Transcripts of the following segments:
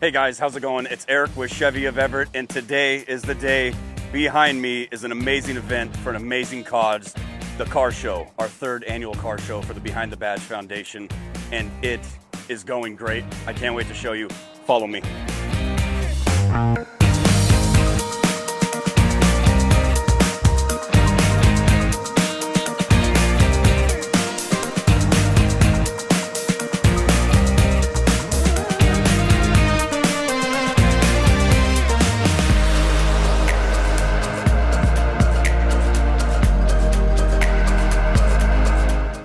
Hey guys, how's it going? It's Eric with Chevy of Everett, and today is the day. Behind me is an amazing event for an amazing cause, the car show, our third annual car show for the Behind the Badge Foundation, and it is going great. I can't wait to show you. Follow me.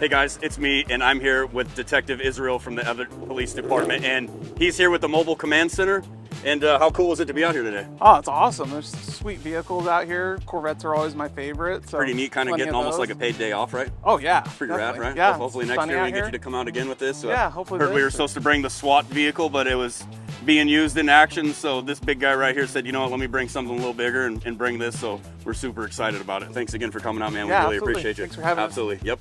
Hey guys, it's me, and I'm here with Detective Israel from the Everett Police Department, and he's here with the Mobile Command Center. And how cool is it to be out here today? Oh, it's awesome. There's sweet vehicles out here. Corvettes are always my favorite. So pretty neat, kind of getting almost like a paid day off, right? Oh yeah, pretty rad, right? Yeah. Well, hopefully next year we get you to come out again with this. Yeah, hopefully. Heard we were supposed to bring the SWAT vehicle, but it was being used in action. So this big guy right here said, you know what, let me bring something a little bigger and bring this. So we're super excited about it. Thanks again for coming out, man. We really appreciate you. Thanks for having us. Absolutely. Yep.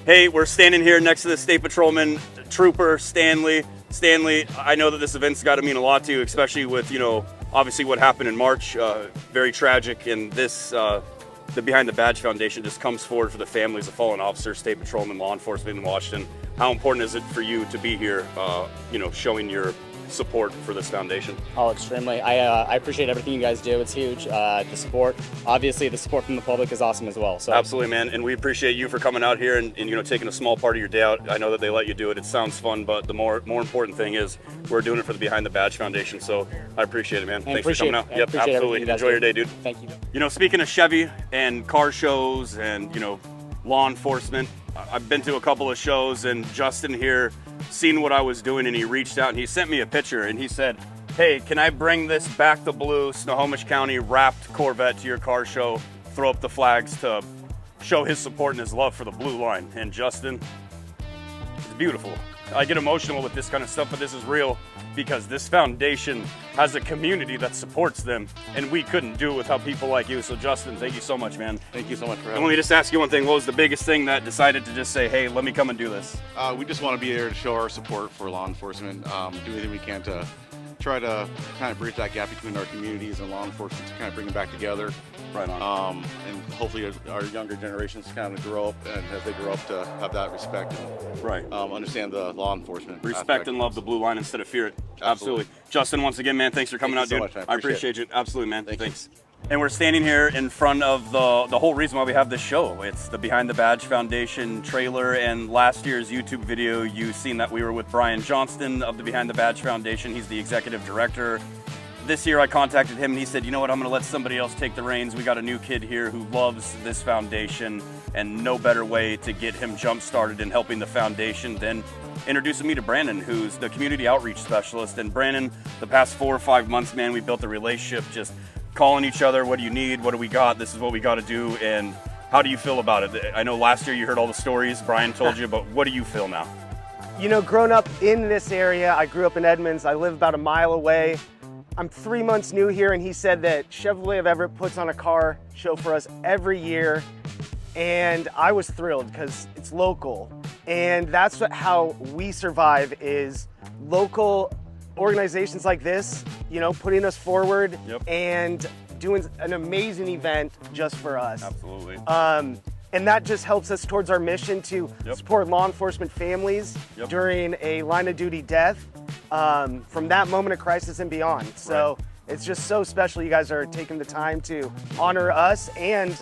Hey, we're standing here next to the State Patrolman Trooper Stanley. Stanley, I know that this event's got to mean a lot to you, especially with, you know, obviously what happened in March, very tragic. And this, the Behind the Badge Foundation just comes forward for the families of fallen officers, state patrolmen, law enforcement in Washington. How important is it for you to be here, you know, showing your support for this foundation? Oh, extremely. I appreciate everything you guys do. It's huge. The support, obviously the support from the public is awesome as well. So absolutely, man. And we appreciate you for coming out here and you know, taking a small part of your day out. I know that they let you do it. It sounds fun, but the more important thing is we're doing it for the Behind the Badge Foundation. So I appreciate it, man. Thanks for coming out. Yep, absolutely. Enjoy your day, dude. Thank you. You know, speaking of Chevy and car shows and, you know, law enforcement, I've been to a couple of shows, and Justin here seen what I was doing, and he reached out and he sent me a picture and he said, hey, can I bring this back to blue Snohomish County wrapped Corvette to your car show, throw up the flags to show his support and his love for the blue line. And Justin, it's beautiful. I get emotional with this kind of stuff, but this is real because this foundation has a community that supports them, and we couldn't do it without people like you. So Justin, thank you so much, man. Thank you so much for having me. Let me just ask you one thing. What was the biggest thing that decided to just say, hey, let me come and do this? We just want to be there to show our support for law enforcement, do anything we can to try to kind of bridge that gap between our communities and law enforcement to kind of bring them back together. Right on. And hopefully our younger generations kind of grow up, and as they grow up to have that respect and right. Understand the law enforcement. Respect and love the blue line instead of fear it. Absolutely. Justin, once again, man, thanks for coming out, dude. Thank you so much. I appreciate you. Absolutely, man. Thanks. And we're standing here in front of the whole reason why we have this show. It's the Behind the Badge Foundation trailer, and last year's YouTube video, you've seen that we were with Brian Johnston of the Behind the Badge Foundation. He's the executive director. This year I contacted him and he said, you know what, I'm gonna let somebody else take the reins. We got a new kid here who loves this foundation, and no better way to get him jump started in helping the foundation than introducing me to Brandon, who's the community outreach specialist. And Brandon, the past 4 or 5 months, man, we built a relationship, just calling each other, what do you need, what do we got, this is what we got to do. And how do you feel about it? I know last year you heard all the stories Brian told you, but what do you feel now? You know, growing up in this area, I grew up in Edmonds, I live about a mile away. I'm 3 months new here, and he said that Chevy of Everett puts on a car show for us every year, and I was thrilled because it's local. And that's how we survive, is local organizations like this, you know, putting us forward and doing an amazing event just for us. Absolutely. And that just helps us towards our mission to support law enforcement families during a line of duty death, from that moment of crisis and beyond. So it's just so special you guys are taking the time to honor us and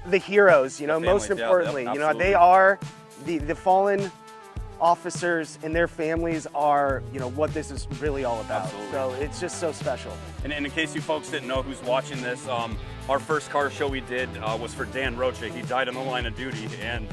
the heroes, you know, most importantly. You know, they are the fallen officers, and their families are, you know, what this is really all about. Absolutely. So it's just so special. And in case you folks didn't know who's watching this, our first car show we did was for Dan Rocha. He died in the line of duty, and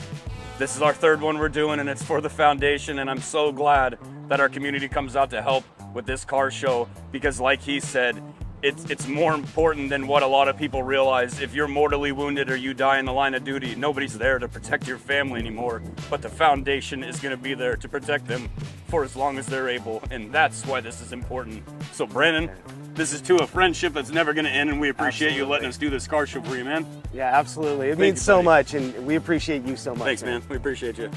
this is our third one we're doing, and it's for the foundation. And I'm so glad that our community comes out to help with this car show, because like he said, it's more important than what a lot of people realize. If you're mortally wounded or you die in the line of duty, nobody's there to protect your family anymore, but the foundation is going to be there to protect them for as long as they're able, and that's why this is important. So Brandon, this is to a friendship that's never going to end, and we appreciate you letting us do this car show for you, man. Yeah, absolutely. It means so much, and we appreciate you so much. Thanks, man. We appreciate you.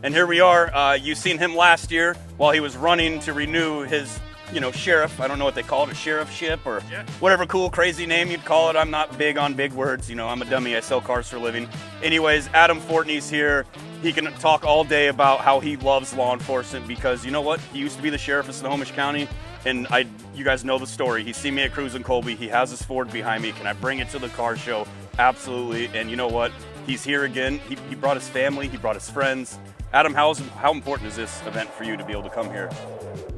And here we are. You've seen him last year while he was running to renew his you know, sheriff. I don't know what they call it, a sheriffship or whatever cool, crazy name you'd call it. I'm not big on big words. You know, I'm a dummy. I sell cars for a living. Anyways, Adam Fortney's here. He can talk all day about how he loves law enforcement because, you know what? He used to be the sheriff of Snohomish County. And you guys know the story. He's seen me at Cruise in Colby. He has his Ford behind me. Can I bring it to the car show? Absolutely. And you know what? He's here again. He brought his family. He brought his friends. Adam, how important is this event for you to be able to come here?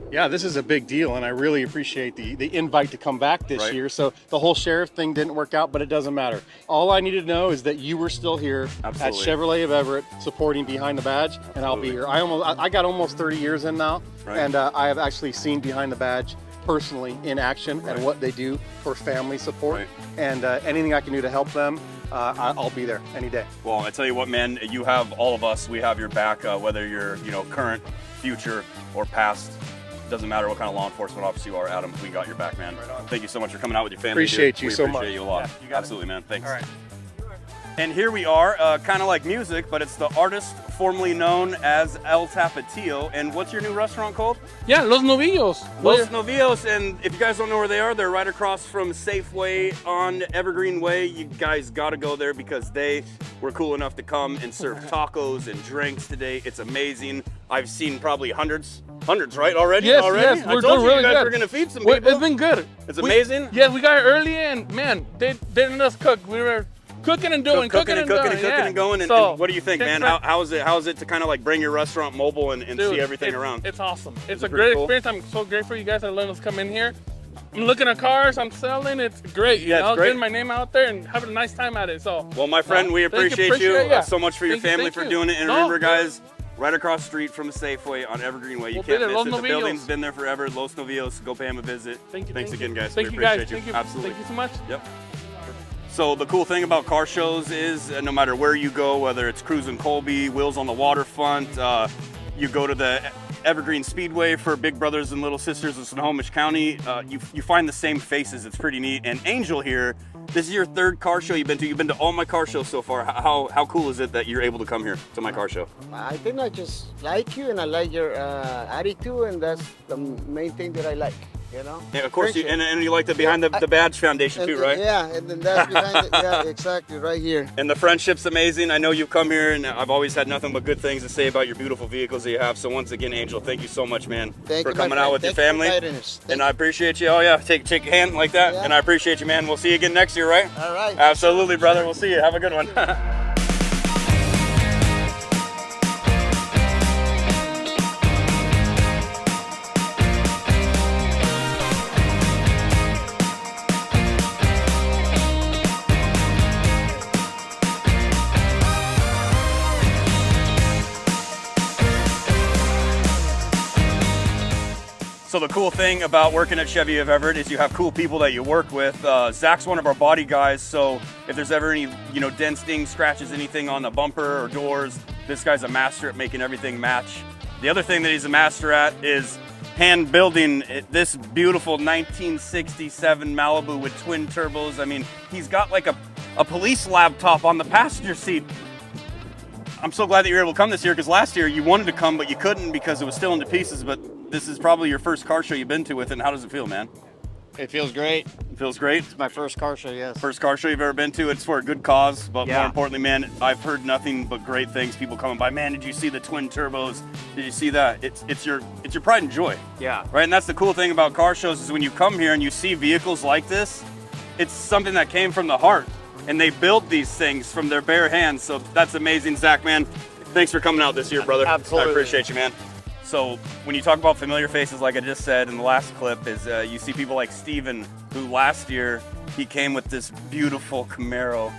Yeah, this is a big deal, and I really appreciate the invite to come back this year. So the whole sheriff thing didn't work out, but it doesn't matter. All I needed to know is that you were still here at Chevrolet of Everett supporting Behind the Badge, and I'll be here. I got almost 30 years in now, and I have actually seen Behind the Badge personally in action and what they do for family support, and anything I can do to help them, I'll be there any day. Well, I tell you what, man, you have all of us. We have your back, whether you're, you know, current, future, or past. Doesn't matter what kind of law enforcement officer you are, Adam. We got your back, man. Thank you so much for coming out with your family. Appreciate you so much. We appreciate you a lot. Yeah, Absolutely, man. Thanks. All right. And here we are, kind of like music, but it's the artist formerly known as El Tapatio. And what's your new restaurant called? Yeah, Los Novillos. Los Novillos. And if you guys don't know where they are, they're right across from Safeway on Evergreen Way. You guys got to go there because they were cool enough to come and serve tacos and drinks today. It's amazing. I've seen probably hundreds, right? Already? Yes, already? yes, I we're told doing you really guys good. were going to feed some people. It's been good. It's amazing? Yeah, we got early and, man, they didn't let us cook. We were cooking and doing, cooking and going. And, So, and what do you think, man? How is it to kind of like bring your restaurant mobile and dude, see everything around? It's awesome. It's a pretty great cool? experience. I'm so grateful you guys are letting us come in here. I'm looking at cars, I'm selling. It's great. Yeah, it's great. Getting my name out there and having a nice time at it. So, Well, my friend, we appreciate you so much for your family for doing it. And remember, guys, right across the street from the Safeway on Evergreen Way. You can't miss it. The building's been there forever. Los Novillos. Go pay them a visit. Thanks again, guys. Thank we you, guys. appreciate you. Thank you. Absolutely. Thank you so much. Yep. So the cool thing about car shows is no matter where you go, whether it's Cruise in Colby, Wheels on the Waterfront, you go to the Evergreen Speedway for Big Brothers and Little Sisters of Snohomish County, you find the same faces. It's pretty neat. And Angel here, this is your third car show you've been to. You've been to all my car shows so far. How cool is it that you're able to come here to my car show? I think I just like you and I like your attitude, and that's the main thing that I like, you know? Yeah, of course, and you like the Behind the Badge Foundation too, right? Yeah, and then that's behind it. Yeah, exactly, right here. And the friendship's amazing. I know you've come here, and I've always had nothing but good things to say about your beautiful vehicles that you have. So once again, Angel, thank you so much, man, for coming out with your family. And I appreciate you. Oh yeah, take your hand like that. Yeah. And I appreciate you, man. We'll see you again next year, right? All right. Absolutely, brother. We'll see you. Have a good one. So the cool thing about working at Chevy of Everett is you have cool people that you work with. Zach's one of our body guys, so if there's ever any, dents, dings, scratches, anything on the bumper or doors, this guy's a master at making everything match. The other thing that he's a master at is hand building this beautiful 1967 Malibu with twin turbos. I mean, he's got like a police laptop on the passenger seat. I'm so glad that you were able to come this year, because last year you wanted to come, but you couldn't because it was still into pieces. But this is probably your first car show you've been to with it. And how does it feel, man? It feels great. It feels great? It's my first car show, yes. First car show you've ever been to. It's for a good cause, but more importantly, man, I've heard nothing but great things. People coming by, man, did you see the twin turbos? Did you see that? It's your pride and joy. Yeah. Right, and that's the cool thing about car shows is when you come here and you see vehicles like this, it's something that came from the heart. And they built these things from their bare hands. So that's amazing, Zach, man. Thanks for coming out this year, brother. Absolutely. I appreciate you, man. So when you talk about familiar faces, like I just said in the last clip, is you see people like Steven, who last year, he came with this beautiful Camaro.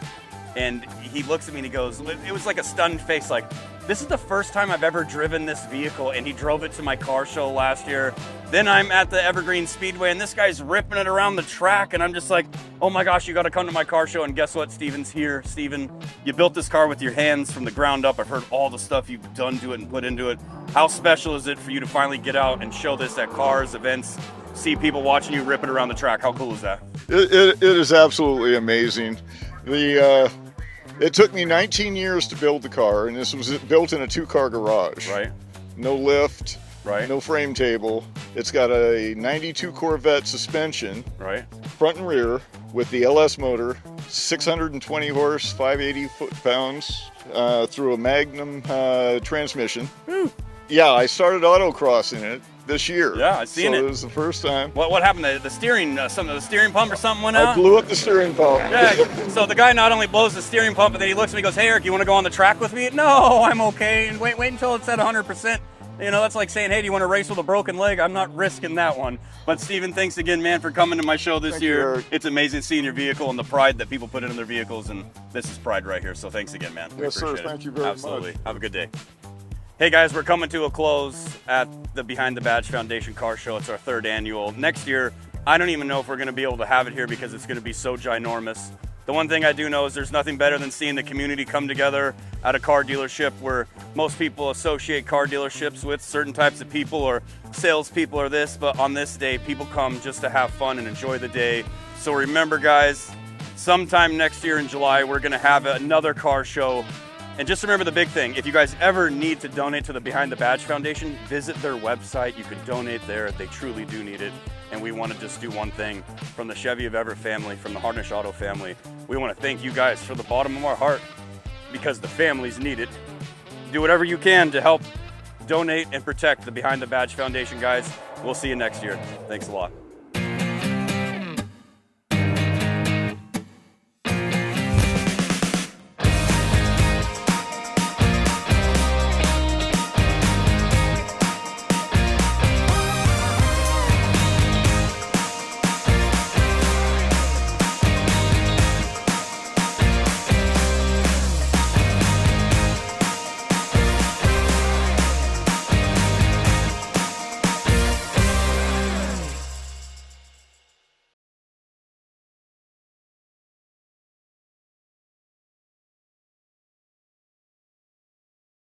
And he looks at me and he goes, it was like a stunned face, like, this is the first time I've ever driven this vehicle, and he drove it to my car show last year. Then I'm at the Evergreen Speedway, and this guy's ripping it around the track, and I'm just like, oh my gosh, you gotta come to my car show. And guess what? Steven's here. Steven, you built this car with your hands from the ground up. I've heard all the stuff you've done to it and put into it. How special is it for you to finally get out and show this at cars, events, see people watching you rip it around the track? How cool is that? It is absolutely amazing. It took me 19 years to build the car, and this was built in a 2-car garage. Right. No lift, Right. No frame table. It's got a 92 Corvette suspension. Right. Front and rear with the LS motor, 620 horse, 580 foot-pounds through a Magnum transmission. Woo. Yeah, I started autocross in it this year. Yeah, I've seen it. So it was the first time. What happened? The steering, the steering pump or something went out? I blew up the steering pump. Yeah, so the guy not only blows the steering pump, but then he looks at me and goes, hey, Eric, you want to go on the track with me? No, I'm okay. And wait until it's at 100%. You know, that's like saying, hey, do you want to race with a broken leg? I'm not risking that one. But Steven, thanks again, man, for coming to my show this year. Eric. It's amazing seeing your vehicle and the pride that people put into their vehicles, and this is pride right here. So thanks again, man. We Yes, sir. appreciate it. Thank you very Absolutely. much. Have a good day. Hey guys, we're coming to a close at the Behind the Badge Foundation Car Show. It's our 3rd annual. Next year, I don't even know if we're going to be able to have it here because it's going to be so ginormous. The one thing I do know is there's nothing better than seeing the community come together at a car dealership where most people associate car dealerships with certain types of people or salespeople or this, but on this day, people come just to have fun and enjoy the day. So remember guys, sometime next year in July, we're going to have another car show. And just remember the big thing, if you guys ever need to donate to the Behind the Badge Foundation, visit their website. You can donate there. They truly do need it. And we want to just do one thing from the Chevy of Everett family, from the Harnish Auto family. We want to thank you guys from the bottom of our heart because the families need it. Do whatever you can to help donate and protect the Behind the Badge Foundation, guys. We'll see you next year. Thanks a lot.